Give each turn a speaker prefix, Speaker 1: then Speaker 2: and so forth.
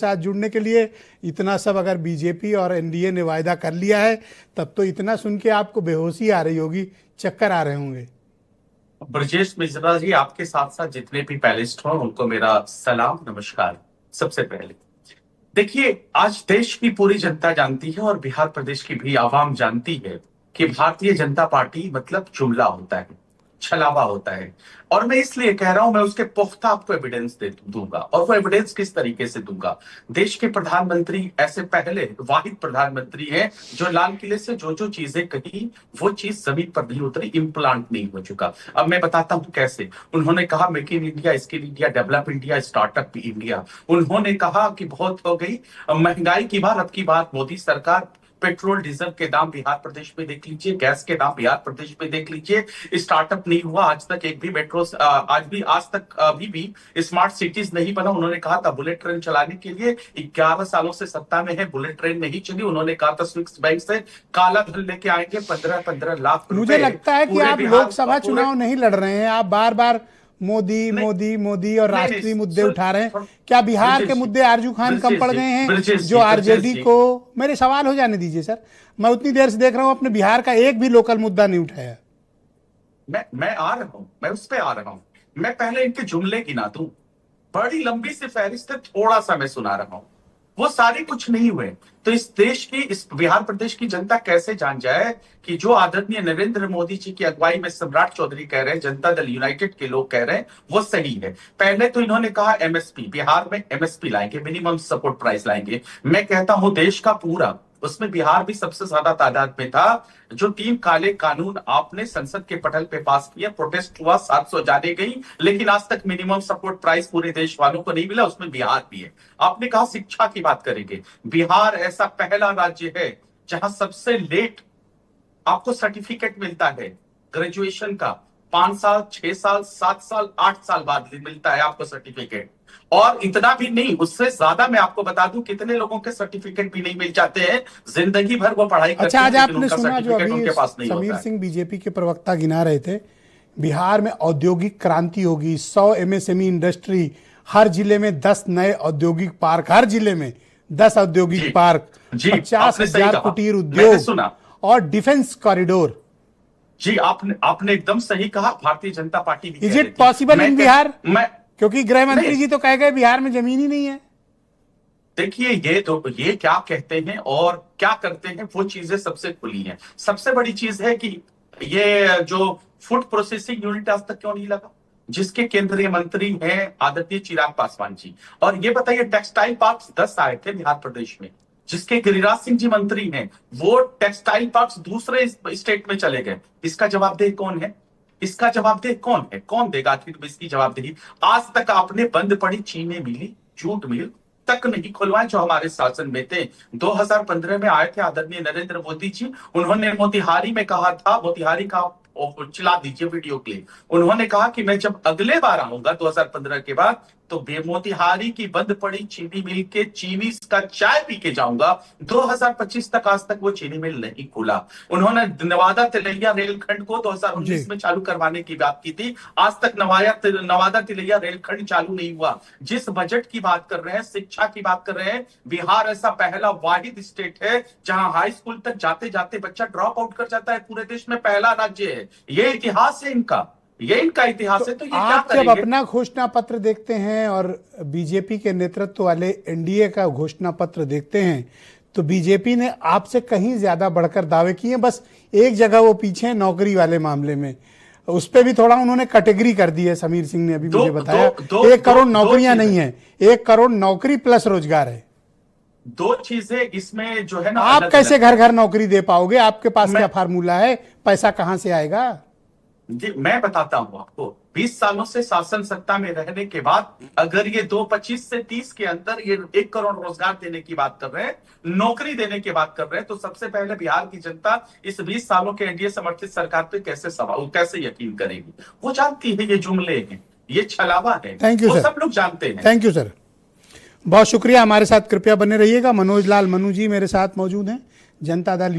Speaker 1: साथ जुड़ने के लिए। इतना सब अगर बीजेपी और एनडीए ने वायदा कर लिया है तब तो इतना सुन के आपको बेहोशी आ रही होगी, चक्कर आ रहे होंगे।
Speaker 2: ब्रजेश मिश्रा जी, आपके साथ साथ जितने भी पैनलिस्ट हों उनको मेरा सलाम नमस्कार। सबसे पहले देखिए, आज देश की पूरी जनता जानती है और बिहार प्रदेश की भी आवाम जानती है कि भारतीय जनता पार्टी मतलब जुमला होता है, छलावा होता है। और मैं इसलिए कह रहा हूं, मैं उसके पुख्ता आपको एविडेंस दे दूंगा। और वो एविडेंस किस तरीके से दूंगा? देश के प्रधानमंत्री ऐसे पहले वाहिद प्रधानमंत्री हैं जो लाल किले से जो जो चीजें कही वो चीज जमीन पर नहीं उतरी, इम्प्लांट नहीं हो चुका। अब मैं बताता हूं कैसे। उन्होंने कहा make in India, skill India, develop India, startup India. उन्होंने कहा कि बहुत हो गई महंगाई की बात, अब की बात मोदी सरकार पेट्रोल डीजल के दाम बिहार प्रदेश में देख लीजिए, गैस के दाम बिहार प्रदेश में देख लीजिए। स्टार्टअप नहीं हुआ आज तक, एक भी मेट्रो आज तक अभी भी स्मार्ट सिटीज नहीं बना। उन्होंने कहा था बुलेट ट्रेन चलाने के लिए, 11 सालों से सत्ता में है, बुलेट ट्रेन नहीं चली। उन्होंने कहा था स्विस बैंक से काला धन लेके आएंगे 15-15 लाख रुपए।
Speaker 1: मुझे लगता है कि आप लोकसभा चुनाव नहीं लड़ रहे हैं, आप बार बार मोदी मोदी मोदी और राष्ट्रीय मुद्दे उठा रहे हैं। क्या बिहार के मुद्दे आरजू खान कम पड़ गए हैं जो आरजेडी को? मेरे सवाल हो जाने दीजिए सर, मैं उतनी देर से देख रहा हूं, अपने बिहार का एक भी लोकल मुद्दा नहीं उठाया।
Speaker 2: मैं आ रहा हूं, मैं उस पर आ रहा हूं। मैं पहले इनके जुमले गिना दूं, बड़ी लंबी सी फहरिस्त है, थोड़ा सा मैं सुना रहा हूं। वो सारे कुछ नहीं हुए तो इस देश की, इस बिहार प्रदेश की जनता कैसे जान जाए कि जो आदरणीय नरेंद्र मोदी जी की अगुवाई में सम्राट चौधरी कह रहे हैं, जनता दल यूनाइटेड के लोग कह रहे हैं, वो सही है। पहले तो इन्होंने कहा एमएसपी, बिहार में एमएसपी लाएंगे, मिनिमम सपोर्ट प्राइस लाएंगे। मैं कहता हूं देश का पूरा, उसमें बिहार भी सबसे ज्यादा तादाद में था। जो 3 काले कानून आपने संसद के पटल पे पास किया, प्रोटेस्ट हुआ, 700 जाने गई, लेकिन आज तक मिनिमम सपोर्ट प्राइस पूरे देश वालों को नहीं मिला, उसमें बिहार भी है। आपने कहा शिक्षा की बात करेंगे, बिहार ऐसा पहला राज्य है जहां सबसे लेट आपको सर्टिफिकेट मिलता है ग्रेजुएशन का। 5 साल, 6 साल, 7 साल, 8 साल बाद मिलता है आपको सर्टिफिकेट। और इतना भी नहीं, उससे ज्यादा मैं आपको बता दूं कितने लोगों के सर्टिफिकेट भी नहीं मिल जाते हैं, जिंदगी भर वो पढ़ाई करते
Speaker 1: अच्छा,
Speaker 2: हैं,
Speaker 1: आज आपने सुना जो अभी
Speaker 2: उनके पास नहीं
Speaker 1: समीर
Speaker 2: होता है।
Speaker 1: सिंह बीजेपी के प्रवक्ता गिना रहे थे, बिहार में औद्योगिक क्रांति होगी, 100 एमएसएमई इंडस्ट्री, हर जिले में 10 नए औद्योगिक पार्क, हर जिले में 10 औद्योगिक पार्क, 50,000 कुटीर उद्योग और डिफेंस कॉरिडोर।
Speaker 2: जी, आपने एकदम सही कहा। Bharatiya Janata party
Speaker 1: is it possible in Bihar? क्योंकि गृह मंत्री जी तो कह गए बिहार में जमीन ही नहीं है।
Speaker 2: देखिए, ये क्या कहते हैं और क्या करते हैं वो चीजें सबसे खुली हैं। सबसे बड़ी चीज है कि ये जो फूड प्रोसेसिंग यूनिट आज तक क्यों नहीं लगा, जिसके केंद्रीय मंत्री हैं आदरणीय चिराग पासवान जी। और ये बताइए, टेक्सटाइल पार्क्स 10 आए थे बिहार प्रदेश में, जिसके गिरिराज सिंह जी मंत्री हैं, वो टेक्सटाइल पार्क्स दूसरे स्टेट में चले गए। इसका जवाबदेह कौन है? इसका जवाबदेह कौन है? कौन देगा आखिर इसकी जवाबदेही? आज तक आपने बंद पड़ी चीनी मिली, जूट मिल तक नहीं खुलवाए जो हमारे शासन में थे। 2015 में आए थे आदरणीय नरेंद्र मोदी जी, उन्होंने मोतिहारी में कहा था, मोतिहारी का चला दीजिए वीडियो क्लिप। उन्होंने कहा कि मैं जब अगले बार आऊंगा 2015 के बाद तो मोतिहारी की बंद पड़ी चीनी मिल के चीनी का चाय पी के जाऊंगा। 2025 तक आज तक वो चीनी मिल नहीं खुला। उन्होंने नवादा तिलैया रेलखंड को 2019 में चालू करवाने की बात की थी, आज तक नवादा तिलैया रेलखंड चालू नहीं हुआ। जिस बजट की बात कर रहे हैं, शिक्षा की बात कर रहे हैं, बिहार ऐसा पहला वाहिद स्टेट है जहां हाई स्कूल तक जाते जाते बच्चा ड्रॉप आउट कर जाता है, पूरे देश में पहला राज्य है। ये इतिहास है इनका, ये इनका इतिहास है। तो ये क्या
Speaker 1: आप जब अपना घोषणा पत्र देखते हैं और बीजेपी के नेतृत्व वाले एनडीए का घोषणा पत्र देखते हैं तो बीजेपी ने आपसे कहीं ज्यादा बढ़कर दावे किए। बस एक जगह वो पीछे है, नौकरी वाले मामले में, उस पर भी थोड़ा उन्होंने कैटेगरी कर दी है। समीर सिंह ने अभी मुझे बताया 1 करोड़ नौकरियां नहीं है, 1 करोड़ नौकरी प्लस रोजगार है।
Speaker 2: 2 चीजें इसमें जो है ना,
Speaker 1: आप कैसे घर घर नौकरी दे पाओगे? आपके पास क्या फार्मूला है? पैसा कहां से आएगा?
Speaker 2: जी, मैं बताता हूं आपको। 20 सालों से शासन सत्ता में रहने के बाद अगर ये 25 से 30 के अंदर ये 1 करोड़ रोजगार देने की बात कर रहे हैं, नौकरी देने की बात कर रहे हैं, तो सबसे पहले बिहार की जनता इस 20 सालों के एनडीए समर्थित सरकार पे कैसे यकीन करेगी? वो जानती है ये जुमले हैं, ये छलावा है।
Speaker 1: थैंक यू सर,
Speaker 2: सब लोग जानते हैं।
Speaker 1: थैंक यू सर, बहुत शुक्रिया। हमारे साथ कृपया बने रहिएगा। मनोज लाल मनु जी मेरे साथ मौजूद हैं, जनता दल